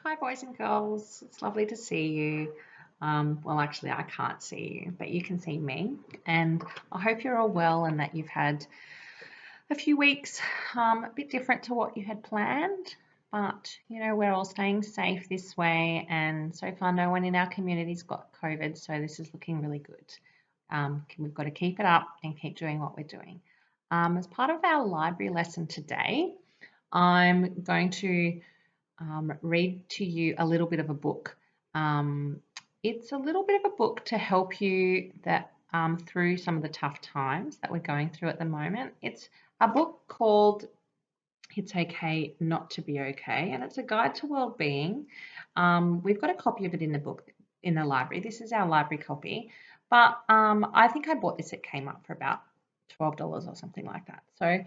Hi, boys and girls. It's lovely to see you. Well, actually, I can't see you, but you can see me. And I hope you're all well and that you've had a few weeks a bit different to what you had planned. But, we're all staying safe this way. And so far, no one in our community's got COVID. So this is looking really good. We've got to keep it up and keep doing what we're doing. As part of our library lesson today, I'm going to read to you a little bit of a book. It's a little bit of a book to help you through some of the tough times that we're going through at the moment. It's a book called It's Okay Not to Be Okay, and it's a guide to well-being. We've got a copy of it in the book in the library. This is our library copy, but I think I bought this at Kmart for about $12 or something like that. So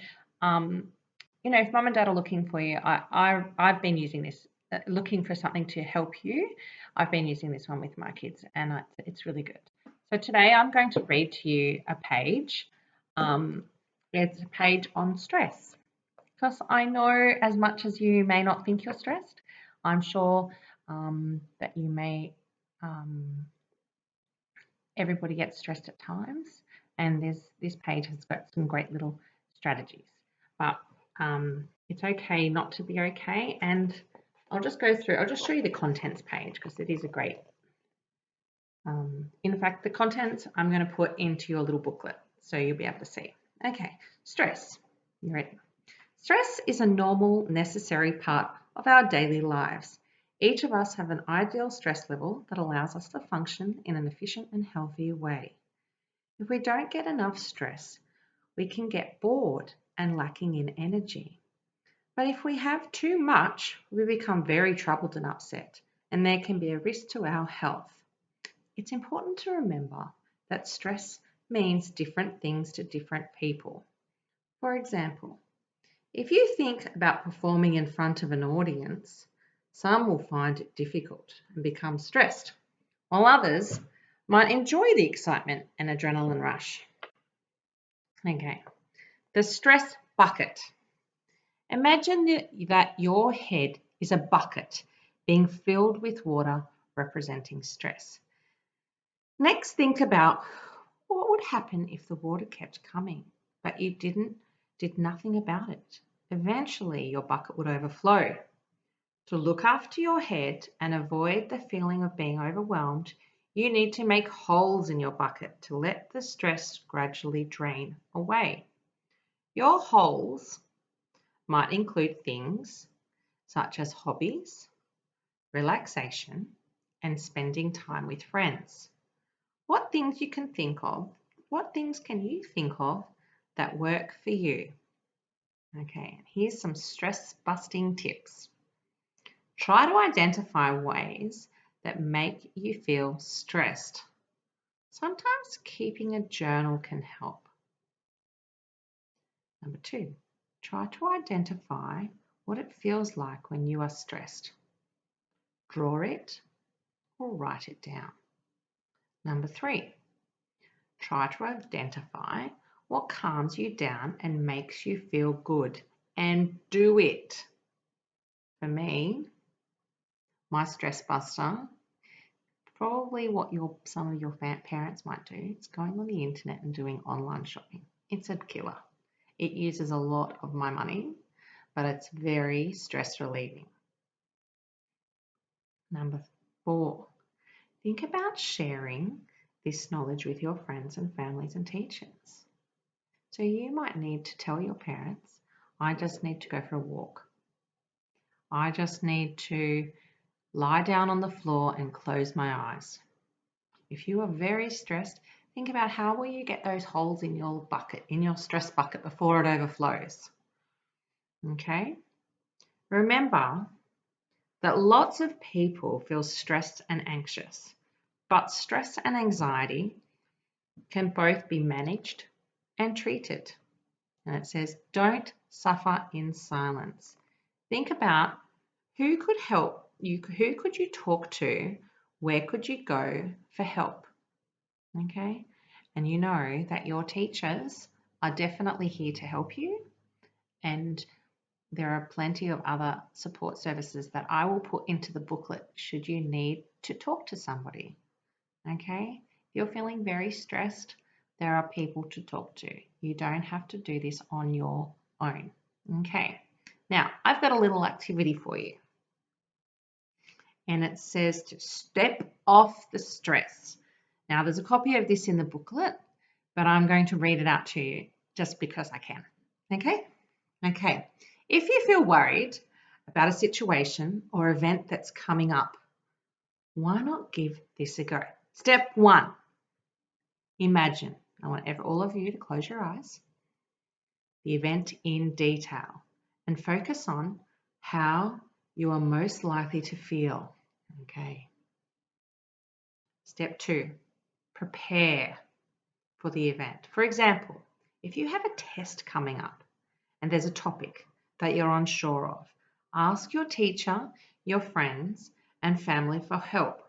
if mum and dad are looking for you, I've been using this, looking for something to help you. I've been using this one with my kids, and it's really good. So today I'm going to read to you a page. It's a page on stress, because I know as much as you may not think you're stressed, I'm sure that you may. Everybody gets stressed at times, and this page has got some great little strategies. But it's okay not to be okay, and I'll just show you the contents page because it is a great. In fact, the contents I'm going to put into your little booklet so you'll be able to see. Okay, stress. You ready? Stress is a normal, necessary part of our daily lives. Each of us have an ideal stress level that allows us to function in an efficient and healthy way. If we don't get enough stress, we can get bored and lacking in energy. But if we have too much, we become very troubled and upset, and there can be a risk to our health. It's important to remember that stress means different things to different people. For example, if you think about performing in front of an audience, some will find it difficult and become stressed, while others might enjoy the excitement and adrenaline rush. Okay, the stress bucket. Imagine that your head is a bucket being filled with water representing stress. Next, think about what would happen if the water kept coming, but you did nothing about it. Eventually, your bucket would overflow. To look after your head and avoid the feeling of being overwhelmed, you need to make holes in your bucket to let the stress gradually drain away. Your holes might include things such as hobbies, relaxation, and spending time with friends. What things can you think of that work for you? Okay, here's some stress busting tips. Try to identify ways that make you feel stressed. Sometimes keeping a journal can help. Number 2, try to identify what it feels like when you are stressed. Draw it or write it down. Number 3, try to identify what calms you down and makes you feel good, and do it. For me, my stress buster, probably what some of your parents might do, is going on the internet and doing online shopping. It's a killer. It uses a lot of my money, but it's very stress relieving. Number 4, think about sharing this knowledge with your friends and families and teachers. So you might need to tell your parents, I just need to go for a walk. I just need to lie down on the floor and close my eyes. If you are very stressed, think about how will you get those holes in your bucket, in your stress bucket before it overflows. Okay? Remember that lots of people feel stressed and anxious, but stress and anxiety can both be managed and treated. And it says, don't suffer in silence. Think about who could help you, who could you talk to, where could you go for help? Okay, and you know that your teachers are definitely here to help you, and there are plenty of other support services that I will put into the booklet should you need to talk to somebody. Okay? If you're feeling very stressed, there are people to talk to. You don't have to do this on your own. Okay? Now, I've got a little activity for you. And it says to step off the stress. Now, there's a copy of this in the booklet, but I'm going to read it out to you just because I can. Okay? Okay. If you feel worried about a situation or event that's coming up, why not give this a go? Step 1. Imagine. I want all of you to close your eyes. The event in detail and focus on how you are most likely to feel. Okay. Step 2. Prepare for the event. For example, if you have a test coming up and there's a topic that you're unsure of, ask your teacher, your friends, and family for help,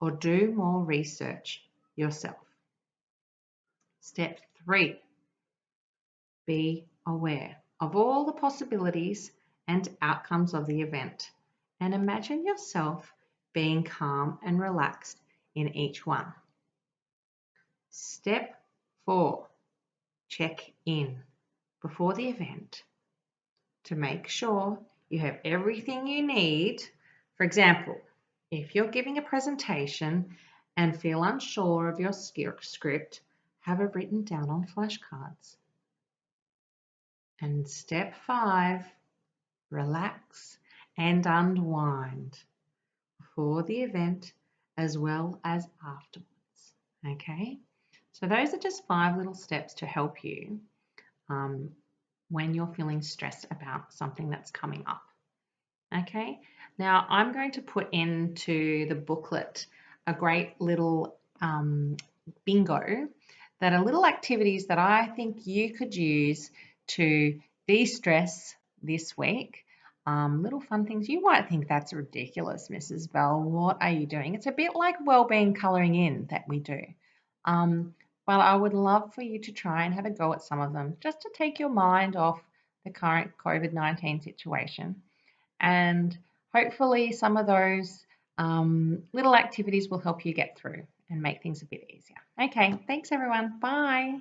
or do more research yourself. Step 3. Be aware of all the possibilities and outcomes of the event, and imagine yourself being calm and relaxed in each one. Step 4. Check in before the event to make sure you have everything you need. For example, if you're giving a presentation and feel unsure of your script, have it written down on flashcards. And step 5, relax and unwind before the event as well as afterwards. Okay, so those are just 5 little steps to help you when you're feeling stressed about something that's coming up. Okay, now I'm going to put into the booklet a great little bingo that are little activities that I think you could use to de-stress this week. Little fun things. You might think that's ridiculous, Mrs. Bell. What are you doing? It's a bit like wellbeing colouring in that we do. But I would love for you to try and have a go at some of them just to take your mind off the current COVID-19 situation. And hopefully some of those little activities will help you get through and make things a bit easier. Okay, thanks everyone. Bye.